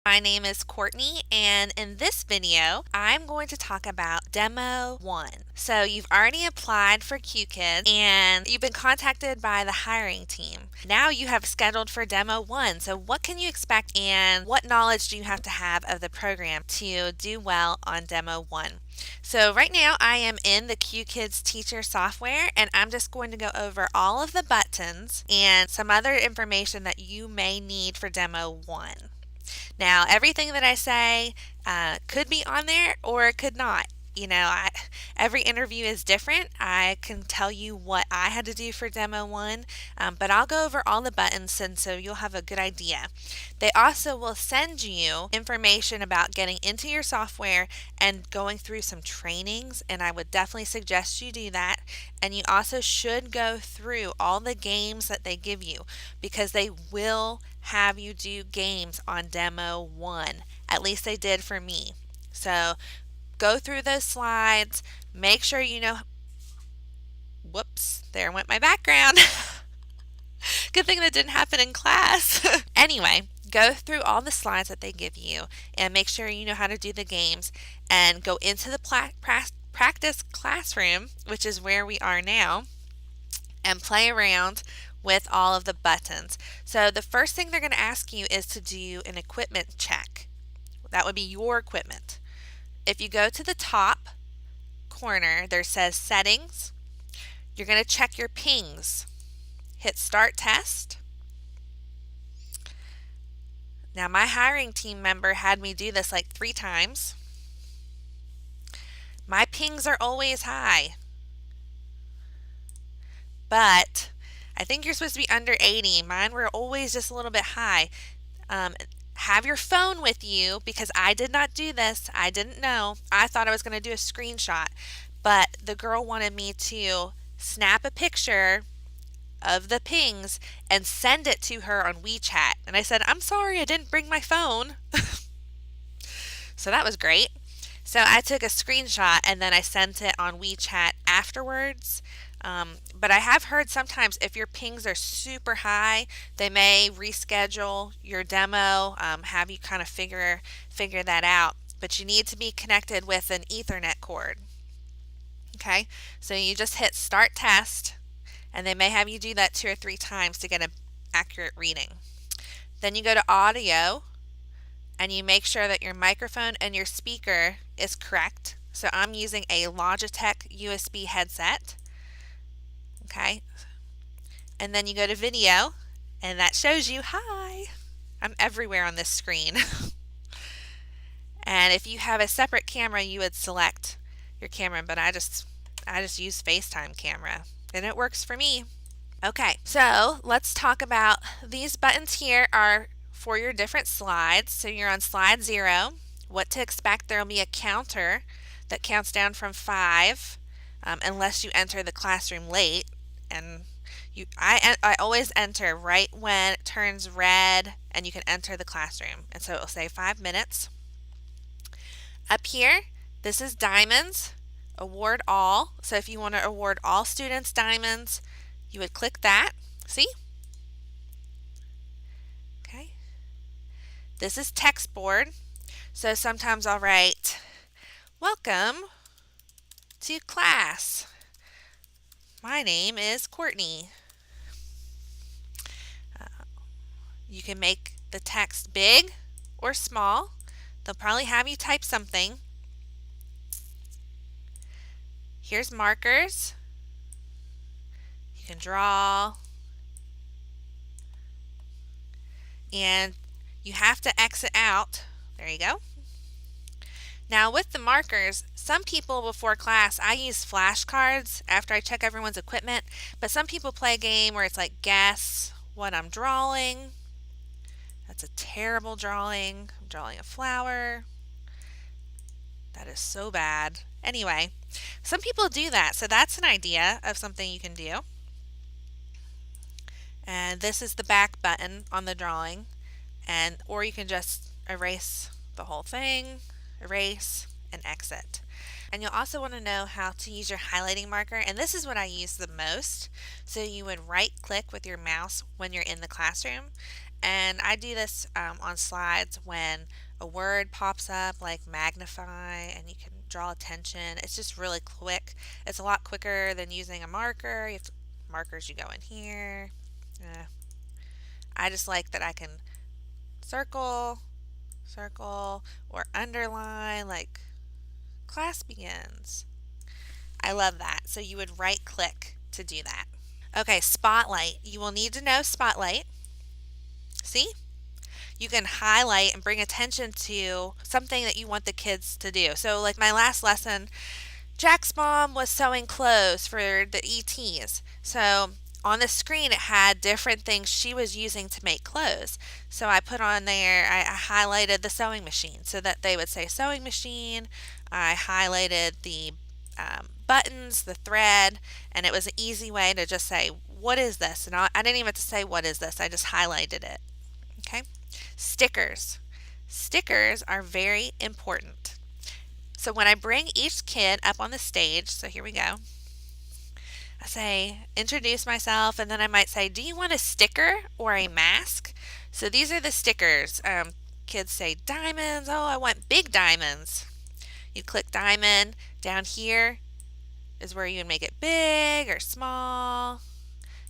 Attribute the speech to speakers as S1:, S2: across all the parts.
S1: My name is Courtney, and in this video, I'm going to talk about Demo 1. So you've already applied for Qkids and you've been contacted by the hiring team. Now you have scheduled for Demo 1. So what can you expect and what knowledge do you have to have of the program to do well on Demo 1? So right now I am in the Qkids teacher software and I'm just going to go over all of the buttons and some other information that you may need for Demo 1. Now, everything that I say could be on there or it could not. Every interview is different. I can tell you what I had to do for Demo 1, but I'll go over all the buttons and so you'll have a good idea. They also will send you information about getting into your software and going through some trainings, and I would definitely suggest you do that. And you also should go through all the games that they give you because they will have you do games on Demo 1. At least they did for me. So go through those slides, make sure you know. Whoops, there went my background. Good thing that didn't happen in class. Anyway, go through all the slides that they give you and make sure you know how to do the games and go into the practice classroom, which is where we are now, and play around with all of the buttons. So the first thing they're going to ask you is to do an equipment check. That would be your equipment. If you go to the top corner, there says settings. You're going to check your pings. Hit start test. Now my hiring team member had me do this like 3 times. My pings are always high, but I think you're supposed to be under 80. Mine were always just a little bit high. Have your phone with you because I did not do this. I didn't know. I thought I was going to do a screenshot, but the girl wanted me to snap a picture of the pings and send it to her on WeChat. And I said, I'm sorry, I didn't bring my phone. So that was great. So I took a screenshot and then I sent it on WeChat afterwards. But I have heard sometimes if your pings are super high, they may reschedule your demo, have you kind of figure that out. But you need to be connected with an Ethernet cord. Okay, so you just hit start test, and they may have you do that 2 or 3 times to get an accurate reading. Then you go to audio, and you make sure that your microphone and your speaker is correct. So I'm using a Logitech USB headset. Okay, and then you go to video, and that shows you, hi, I'm everywhere on this screen. And if you have a separate camera, you would select your camera, but I just use FaceTime camera, and it works for me. Okay, so let's talk about these buttons here are for your different slides. So you're on slide 0. What to expect, there will be a counter that counts down from 5, unless you enter the classroom late. And I always enter right when it turns red and you can enter the classroom. And so it will say 5 minutes. Up here, this is diamonds, award all. So if you want to award all students diamonds, you would click that. See? Okay. This is text board. So sometimes I'll write, welcome to class. My name is Courtney. You can make the text big or small. They'll probably have you type something. Here's markers. You can draw. And you have to exit out. There you go. Now with the markers, some people before class, I use flashcards after I check everyone's equipment, but some people play a game where it's like, guess what I'm drawing. That's a terrible drawing. I'm drawing a flower. That is so bad. Anyway, some people do that, so that's an idea of something you can do. And this is the back button on the drawing, or you can just erase the whole thing. Erase, and exit. And you'll also want to know how to use your highlighting marker, and this is what I use the most. So you would right click with your mouse when you're in the classroom, And I do this on slides when a word pops up like magnify and you can draw attention. It's just really quick. It's a lot quicker than using a marker. Markers, you go in here. I just like that I can circle, circle, or underline like class begins. I love that. So you would right click to do that. Okay, spotlight. You will need to know spotlight. See? You can highlight and bring attention to something that you want the kids to do. So, like my last lesson, Jack's mom was sewing clothes for the ETs. So, on the screen, it had different things she was using to make clothes. So, I put on there, I highlighted the sewing machine so that they would say sewing machine. I highlighted the buttons, the thread, and it was an easy way to just say, what is this? And I didn't even have to say, what is this? I just highlighted it. Okay? Stickers. Stickers are very important. So when I bring each kid up on the stage, so here we go, I say, introduce myself, and then I might say, do you want a sticker or a mask? So these are the stickers. Kids say, diamonds. Oh, I want big diamonds. You click diamond. Down here is where you can make it big or small.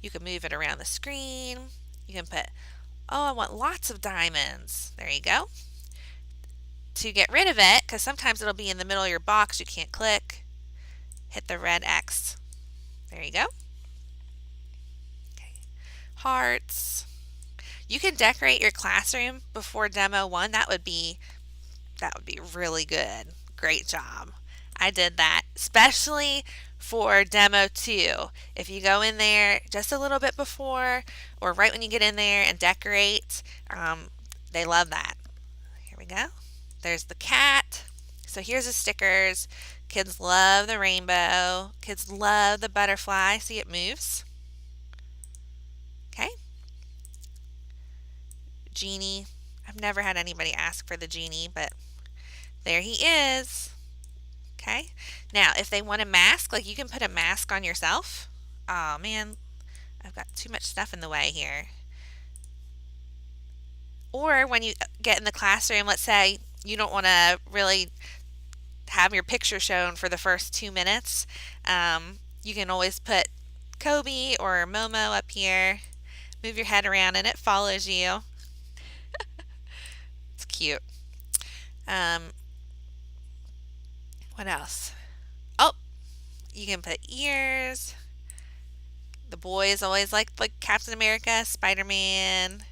S1: You can move it around the screen. You can put, oh, I want lots of diamonds. There you go. To get rid of it, because sometimes it'll be in the middle of your box, you can't click, hit the red X. There you go. Okay. Hearts. You can decorate your classroom before demo 1. That would be really good. Great job. I did that, especially for demo 2. If you go in there just a little bit before or right when you get in there and decorate, they love that. Here we go. There's the cat. So here's the stickers. Kids love the rainbow. Kids love the butterfly. See, it moves. Okay. Genie. I've never had anybody ask for the genie, but there he is. Okay. Now, if they want a mask, like you can put a mask on yourself. Oh, man. I've got too much stuff in the way here. Or when you get in the classroom, let's say you don't want to really have your picture shown for the first 2 minutes. You can always put Kobe or Momo up here. Move your head around and it follows you. It's cute. What else? Oh, you can put ears. The boys always like Captain America, Spider-Man.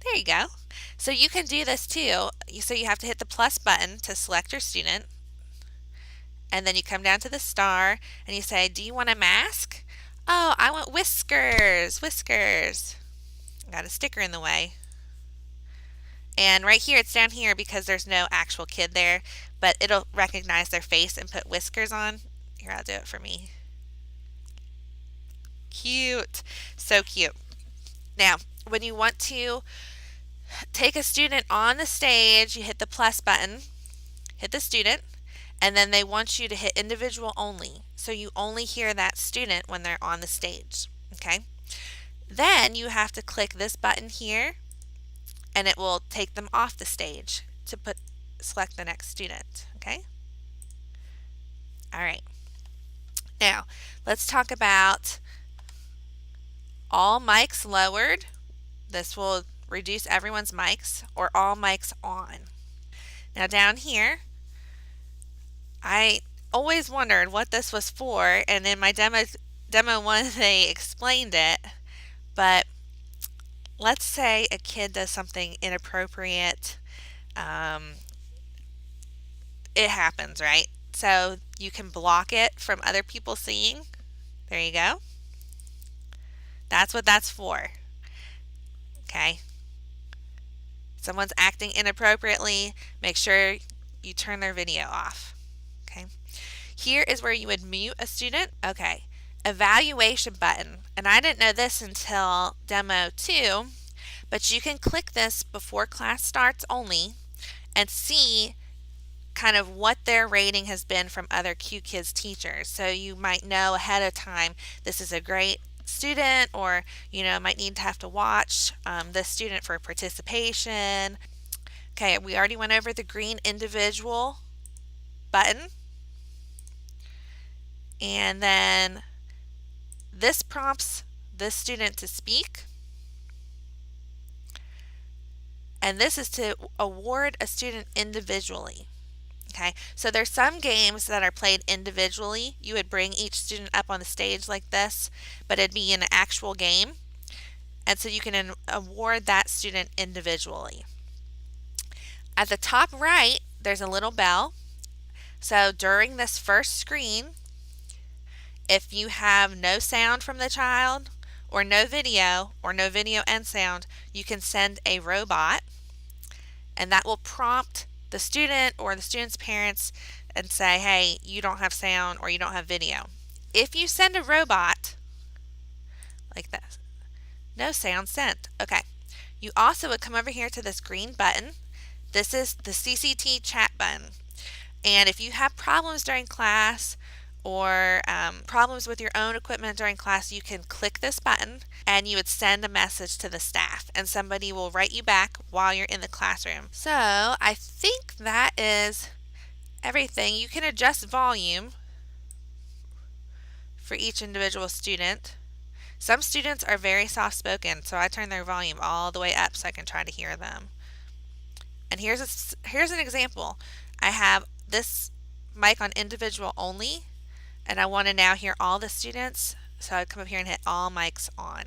S1: There you go. So you can do this too. So you have to hit the plus button to select your student. And then you come down to the star and you say, do you want a mask? Oh, I want whiskers. Whiskers. Got a sticker in the way. And right here, it's down here because there's no actual kid there, but it'll recognize their face and put whiskers on. Here, I'll do it for me. Cute. So cute. Now, when you want to take a student on the stage, you hit the plus button, hit the student, and then they want you to hit individual only. So you only hear that student when they're on the stage. Okay? Then you have to click this button here, and it will take them off the stage to select the next student. Okay? All right. Now, let's talk about all mics lowered. This will reduce everyone's mics, or all mics on. Now down here, I always wondered what this was for, and in my demo 1 they explained it, but let's say a kid does something inappropriate. It happens, right? So you can block it from other people seeing. There you go. That's what that's for. Okay. Someone's acting inappropriately, make sure you turn their video off. Okay. Here is where you would mute a student. Okay. Evaluation button. And I didn't know this until demo 2, but you can click this before class starts only and see kind of what their rating has been from other Qkids teachers. So you might know ahead of time, this is a great student, or might need to have to watch this student for participation. Okay, we already went over the green individual button, and then this prompts this student to speak, and this is to award a student individually. Okay, so there's some games that are played individually. You would bring each student up on the stage like this, but it'd be an actual game, and so you can award that student individually. At the top right, there's a little bell. So during this first screen, if you have no sound from the child, or no video and sound, you can send a robot, and that will prompt the student or the student's parents and say, hey, you don't have sound or you don't have video. If you send a robot like this, no sound sent. Okay, you also would come over here to this green button. This is the CCT chat button, and if you have problems during class or problems with your own equipment during class, you can click this button and you would send a message to the staff, and somebody will write you back while you're in the classroom. So I think that is everything. You can adjust volume for each individual student. Some students are very soft spoken, so I turn their volume all the way up so I can try to hear them. And here's an example. I have this mic on individual only, and I want to now hear all the students, so I'd come up here and hit all mics on.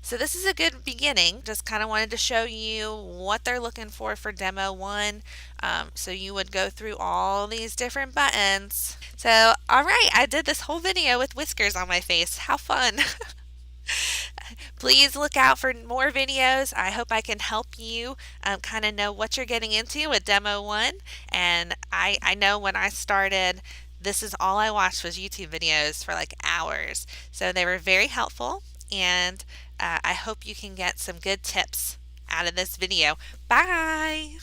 S1: So this is a good beginning. Just kind of wanted to show you what they're looking for Demo 1. So you would go through all these different buttons. So, alright, I did this whole video with whiskers on my face. How fun! Please look out for more videos. I hope I can help you kind of know what you're getting into with Demo 1. And I know when I started, this is all I watched was YouTube videos for like hours. So they were very helpful, and I hope you can get some good tips out of this video. Bye!